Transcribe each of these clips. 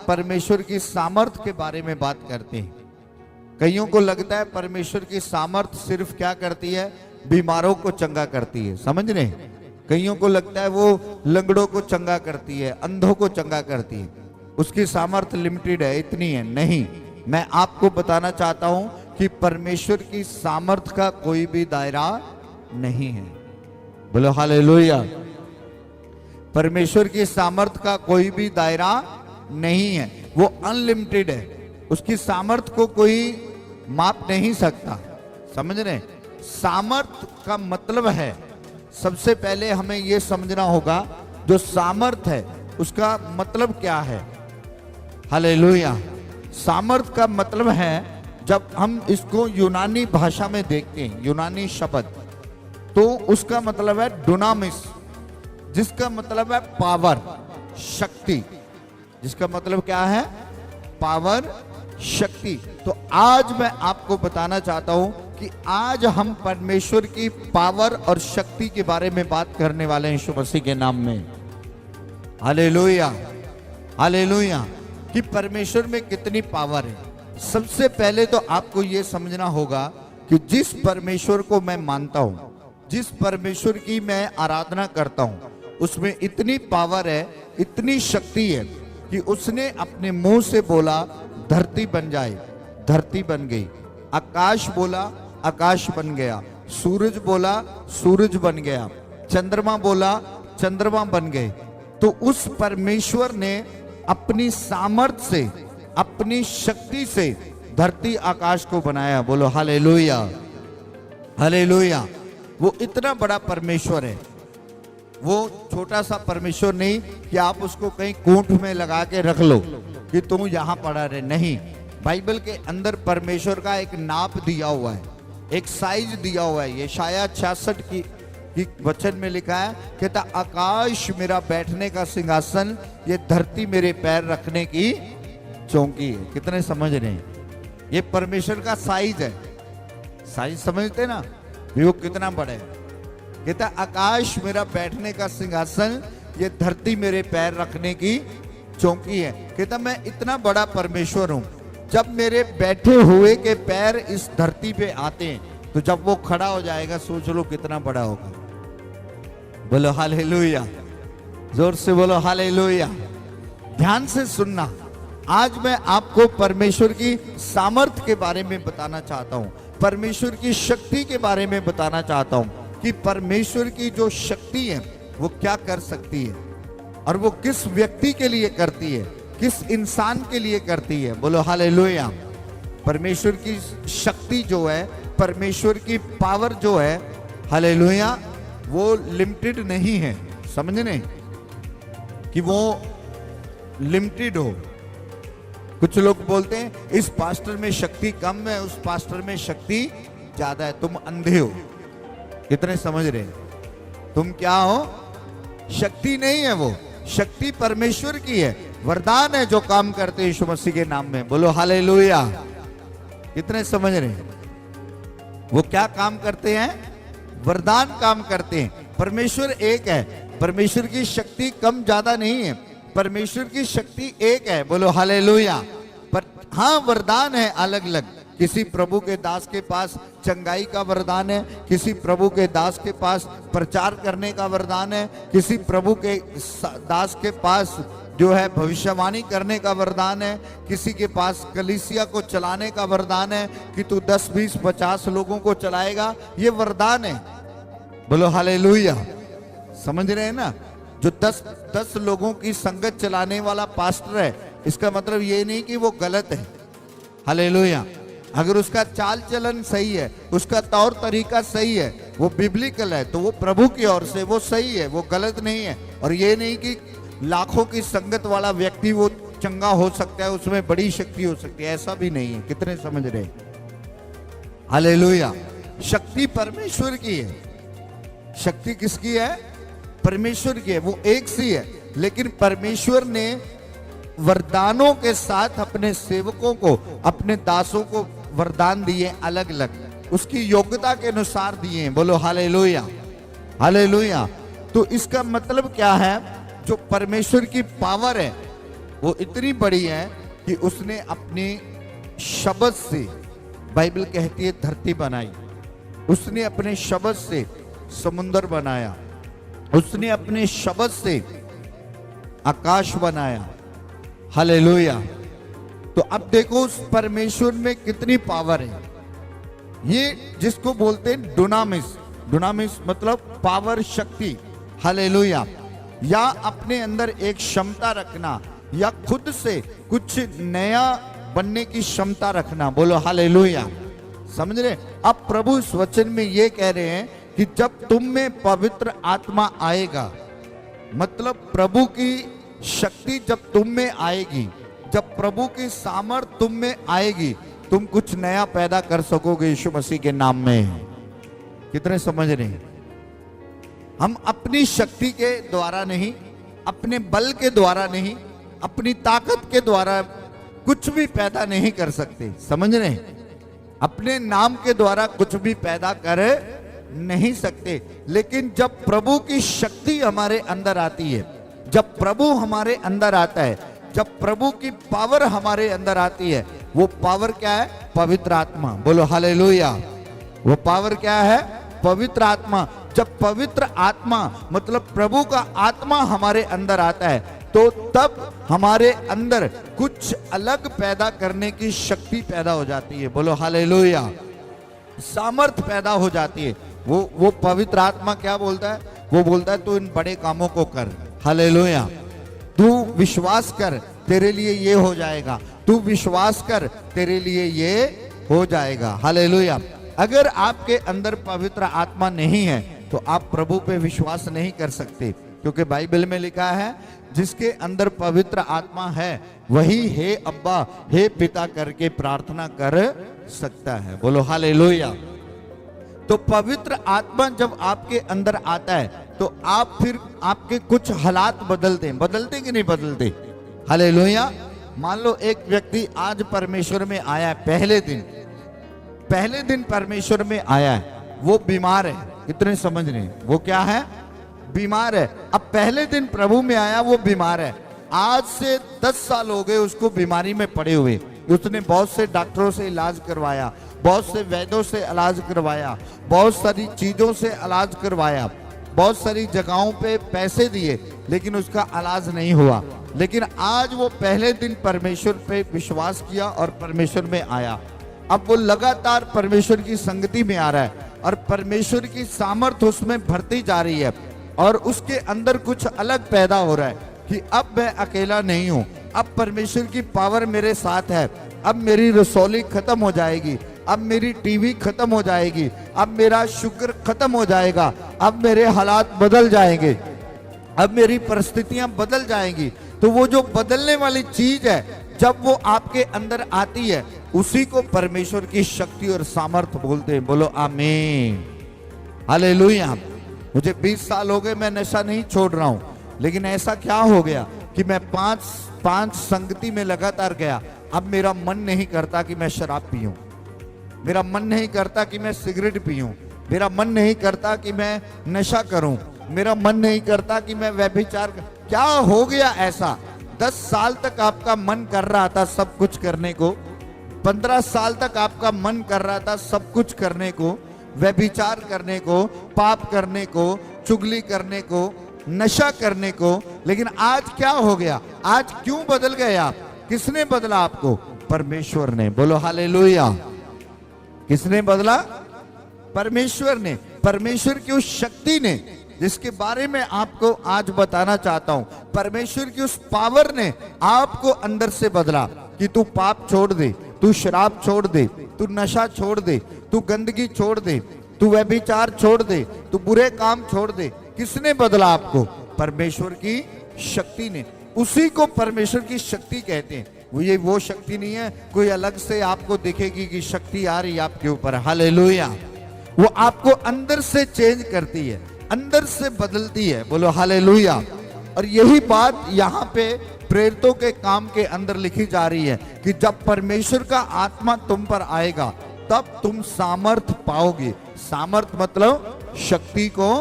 परमेश्वर की सामर्थ के बारे में बात करते हैं। कईयों को लगता है परमेश्वर की सामर्थ सिर्फ क्या करती है, बीमारों को चंगा करती है, समझ रहे हैं। कईयों को लगता है वो लंगड़ों को चंगा करती है, अंधों को चंगा करती है, उसकी सामर्थ लिमिटेड है, इतनी है। नहीं, मैं आपको बताना चाहता हूं कि परमेश्वर की सामर्थ का कोई भी दायरा नहीं है। बोलो हालेलुया। परमेश्वर की सामर्थ का कोई भी दायरा नहीं है, वो अनलिमिटेड है। उसकी सामर्थ को कोई माप नहीं सकता, समझ रहे। सामर्थ का मतलब है, सबसे पहले हमें यह समझना होगा जो सामर्थ है उसका मतलब क्या है। हालेलुया। सामर्थ का मतलब है, जब हम इसको यूनानी भाषा में देखते हैं, यूनानी शब्द, तो उसका मतलब है डुनामिस, जिसका मतलब है पावर, शक्ति। जिसका मतलब क्या है, पावर, शक्ति। तो आज मैं आपको बताना चाहता हूं कि आज हम परमेश्वर की पावर और शक्ति के बारे में बात करने वाले हैं यीशु मसीह के नाम में। Hallelujah, hallelujah. कि परमेश्वर में कितनी पावर है। सबसे पहले तो आपको यह समझना होगा कि जिस परमेश्वर को मैं मानता हूं, जिस परमेश्वर की मैं आराधना करता हूं, उसमें इतनी पावर है, इतनी शक्ति है कि उसने अपने मुंह से बोला धरती बन जाए, धरती बन गई। आकाश बोला, आकाश बन गया। सूरज बोला, सूरज बन गया। चंद्रमा बोला, चंद्रमा बन गए। तो उस परमेश्वर ने अपनी सामर्थ से, अपनी शक्ति से धरती आकाश को बनाया। बोलो हालेलुया, हालेलुया। वो इतना बड़ा परमेश्वर है, वो छोटा सा परमेश्वर नहीं कि आप उसको कहीं कूट में लगा के रख लो कि तुम यहां पड़ा रहे। नहीं, बाइबल के अंदर परमेश्वर का एक नाप दिया हुआ है, एक साइज दिया हुआ है। यशायाह 66 की वचन में लिखा है, कहता आकाश मेरा बैठने का सिंहासन, ये धरती मेरे पैर रखने की चौकी है। कितने समझ रहे हैं, ये परमेश्वर का साइज है। साइज समझते ना भी वो कितना बड़ा है। कहता आकाश मेरा बैठने का सिंहासन, ये धरती मेरे पैर रखने की चौकी है। कहता मैं इतना बड़ा परमेश्वर हूं, जब मेरे बैठे हुए के पैर इस धरती पे आते हैं तो जब वो खड़ा हो जाएगा, सोच लो कितना बड़ा होगा। बोलो हालेलुया, जोर से बोलो हालेलुया। ध्यान से सुनना, आज मैं आपको परमेश्वर की सामर्थ के बारे में बताना चाहता हूं, परमेश्वर की शक्ति के बारे में बताना चाहता हूं कि परमेश्वर की जो शक्ति है वो क्या कर सकती है और वो किस व्यक्ति के लिए करती है, किस इंसान के लिए करती है। बोलो हालेलुया। परमेश्वर की शक्ति जो है, परमेश्वर की पावर जो है, हालेलुया, वो लिमिटेड नहीं है। समझने कि वो लिमिटेड हो। कुछ लोग बोलते हैं इस पास्टर में शक्ति कम है, उस पास्टर में शक्ति ज्यादा है। तुम अंधे हो। कितने समझ रहे हैं, तुम क्या हो, शक्ति नहीं है, वो शक्ति परमेश्वर की है, वरदान है जो काम करते हैं यीशु मसीह के नाम में। बोलो हालेलुया। कितने समझ रहे हैं, वो क्या काम करते हैं, वरदान काम करते हैं। परमेश्वर एक है, परमेश्वर की शक्ति कम ज्यादा नहीं है, परमेश्वर की शक्ति एक है। बोलो हालेलुया। पर हाँ, वरदान है अलग अलग। किसी प्रभु के दास के पास चंगाई का वरदान है, किसी प्रभु के दास के पास प्रचार करने का वरदान है, किसी प्रभु के दास के पास जो है भविष्यवाणी करने का वरदान है, किसी के पास कलीसिया को चलाने का वरदान है कि तू 10, 20, 50 लोगों को चलाएगा, ये वरदान है। बोलो हालेलुया। समझ रहे हैं ना, जो 10 लोगों की संगत चलाने वाला पास्टर है, इसका मतलब ये नहीं कि वो गलत है। हालेलुया। अगर उसका चाल चलन सही है, उसका तौर तरीका सही है, वो बिब्लिकल है, तो वो प्रभु की ओर से वो सही है, वो गलत नहीं है। और ये नहीं कि लाखों की संगत वाला व्यक्ति वो चंगा हो सकता है, उसमें बड़ी शक्ति हो सकती है, ऐसा भी नहीं है। कितने समझ रहे हैं, हालेलुया। शक्ति परमेश्वर की है। शक्ति किसकी है, परमेश्वर की है, वो एक सी है। लेकिन परमेश्वर ने वरदानों के साथ अपने सेवकों को, अपने दासों को वरदान दिए अलग अलग, उसकी योग्यता के अनुसार दिए। बोलो हालेलुया, हालेलुया। तो इसका मतलब क्या है, जो परमेश्वर की पावर है, वो इतनी बड़ी है कि उसने अपने शब्द से, बाइबल कहती है, धरती बनाई। उसने अपने शब्द से समुद्र बनाया। उसने अपने शब्द से आकाश बनाया। हालेलुया। तो अब देखो उस परमेश्वर में कितनी पावर है। ये जिसको बोलते हैं डुनामिस। डुनामिस मतलब पावर, शक्ति। हालेलुया। या अपने अंदर एक क्षमता रखना, या खुद से कुछ नया बनने की क्षमता रखना। बोलो हालेलुया। समझ रहे? अब प्रभु इस वचन में ये कह रहे हैं कि जब तुम में पवित्र आत्मा आएगा, मतलब प्रभु की शक्ति जब तुम में आएगी, जब प्रभु की सामर्थ तुम में आएगी, तुम कुछ नया पैदा कर सकोगे यीशु मसीह के नाम में। कितने समझ रहे हैं? हम अपनी शक्ति के द्वारा नहीं, अपने बल के द्वारा नहीं, अपनी ताकत के द्वारा कुछ भी पैदा नहीं कर सकते। समझ रहे हैं? अपने नाम के द्वारा कुछ भी पैदा कर नहीं सकते। लेकिन जब प्रभु की शक्ति हमारे अंदर आती है, जब प्रभु हमारे अंदर आता है, जब प्रभु की पावर हमारे अंदर आती है, वो पावर क्या है? पवित्र आत्मा। बोलो हालेलुया। वो पावर क्या है? पवित्र आत्मा। जब पवित्र आत्मा मतलब प्रभु का आत्मा हमारे अंदर आता है, तो तब हमारे अंदर कुछ अलग पैदा करने की शक्ति पैदा हो जाती है। बोलो हालेलुया। सामर्थ पैदा हो जाती है। वो पवित्र आत्मा क्या बोलता है? वो बोलता है तू इन बड़े कामों को कर। हालेलुया। तू विश्वास कर, तेरे लिए ये हो जाएगा। तू विश्वास कर, तेरे लिए ये हो जाएगा। हालेलुया। अगर आपके अंदर पवित्र आत्मा नहीं है तो आप प्रभु पे विश्वास नहीं कर सकते, क्योंकि बाइबल में लिखा है जिसके अंदर पवित्र आत्मा है वही हे अब्बा, हे पिता करके प्रार्थना कर सकता है। बोलो हालेलुया। तो पवित्र आत्मा जब आपके अंदर आता है तो आप फिर आपके कुछ हालात बदलते कि नहीं बदलते? हालेलुया। मान लो एक व्यक्ति आज परमेश्वर में आया है, पहले दिन परमेश्वर में आया है, वो बीमार है। कितने समझ रहे हैं? वो क्या है? बीमार है। अब पहले दिन प्रभु में आया, वो बीमार है। आज से 10 साल हो गए उसको बीमारी में पड़े हुए। उसने बहुत से डॉक्टरों से इलाज करवाया, बहुत से वैद्यों से इलाज करवाया, बहुत सारी चीजों से इलाज करवाया, बहुत सारी जगहों पे पैसे दिए, लेकिन उसका इलाज नहीं हुआ। लेकिन आज वो पहले दिन परमेश्वर पे विश्वास किया और परमेश्वर में आया। अब वो लगातार परमेश्वर की संगति में आ रहा है और परमेश्वर की सामर्थ उसमें भरती जा रही है, और उसके अंदर कुछ अलग पैदा हो रहा है कि अब मैं अकेला नहीं हूं, अब परमेश्वर की पावर मेरे साथ है। अब मेरी रसौली खत्म हो जाएगी, अब मेरी टीवी खत्म हो जाएगी, अब मेरा शुक्र खत्म हो जाएगा, अब मेरे हालात बदल जाएंगे, अब मेरी परिस्थितियां बदल जाएंगी। तो वो जो बदलने वाली चीज है जब वो आपके अंदर आती है, उसी को परमेश्वर की शक्ति और सामर्थ बोलते हैं। बोलो आमीन। हालेलुया। मुझे 20 साल हो गए, मैं नशा नहीं छोड़ रहा हूं, लेकिन ऐसा क्या हो गया कि मैं पांच संगति में लगातार गया। अब मेरा मन नहीं करता कि मैं शराब पीऊं, मेरा मन नहीं करता कि मैं सिगरेट पीऊं, मेरा मन नहीं करता कि मैं नशा करूं, मेरा मन नहीं करता कि मैं व्यभिचार। क्या हो गया ऐसा? 10 साल तक आपका मन कर रहा था सब कुछ करने को, 15 साल तक आपका मन कर रहा था सब कुछ करने को, व्यभिचार करने को, पाप करने को, चुगली करने को, नशा करने को, लेकिन आज क्या हो गया? आज क्यों बदल गए आप? किसने बदला आपको? परमेश्वर ने। बोलो हालेलुया। किसने बदला? परमेश्वर ने। परमेश्वर की उस शक्ति ने जिसके बारे में आपको आज बताना चाहता हूं, परमेश्वर की उस पावर ने आपको अंदर से बदला कि तू पाप छोड़ दे, तू शराब छोड़ दे, तू नशा छोड़ दे, तू गंदगी छोड़ दे, तू व्यभिचार छोड़ दे, तू बुरे काम छोड़ दे। किसने बदला आपको? परमेश्वर की शक्ति ने। उसी को परमेश्वर की शक्ति कहते हैं। वो शक्ति नहीं है कोई अलग से आपको दिखेगी कि शक्ति आ रही आपके ऊपर। हालेलुया। वो आपको अंदर से चेंज करती है, अंदर से बदलती है। बोलो हालेलुया। और यही बात यहाँ पे प्रेरितों के काम के अंदर लिखी जा रही है कि जब परमेश्वर का आत्मा तुम पर आएगा तब तुम सामर्थ पाओगे। सामर्थ मतलब शक्ति को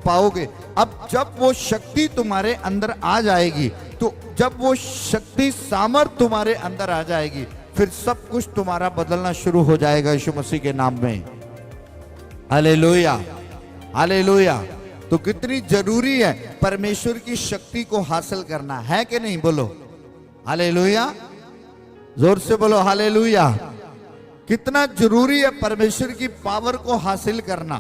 पाओगे। अब जब वो शक्ति तुम्हारे अंदर आ जाएगी तो जब वो शक्ति सामर्थ तुम्हारे अंदर आ जाएगी, फिर सब कुछ तुम्हारा बदलना शुरू हो जाएगा यीशु मसीह के नाम में। Hallelujah, hallelujah. तो कितनी जरूरी है परमेश्वर की शक्ति को हासिल करना, है कि नहीं? बोलो हालेलुया, जोर से बोलो हालेलुया। कितना जरूरी है परमेश्वर की पावर को हासिल करना,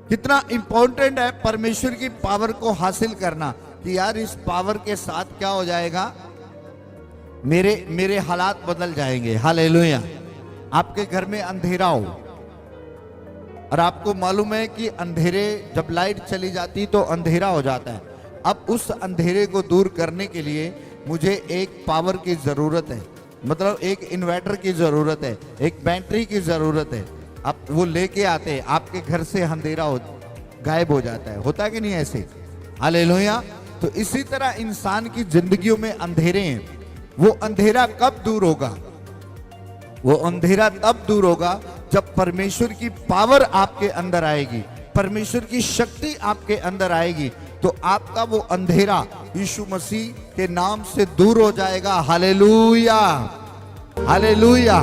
कितना इंपॉर्टेंट है परमेश्वर की पावर को हासिल करना कि यार इस पावर के साथ क्या हो जाएगा, मेरे हालात बदल जाएंगे। हालेलुया। आपके घर में अंधेरा हो और आपको मालूम है कि अंधेरे, जब लाइट चली जाती तो अंधेरा हो जाता है। अब उस अंधेरे को दूर करने के लिए मुझे एक पावर की जरूरत है, मतलब एक इन्वर्टर की जरूरत है, एक बैटरी की जरूरत है। आप वो लेके आते हैं, आपके घर से अंधेरा गायब हो जाता है। होता कि नहीं ऐसे? हालेलुया। तो इसी तरह इंसान की जिंदगियों में अंधेरे हैं। वो अंधेरा कब दूर होगा? वो अंधेरा तब दूर होगा जब परमेश्वर की पावर आपके अंदर आएगी, परमेश्वर की शक्ति आपके अंदर आएगी, तो आपका वो अंधेरा यीशु मसीह के नाम से दूर हो जाएगा। Hallelujah, hallelujah.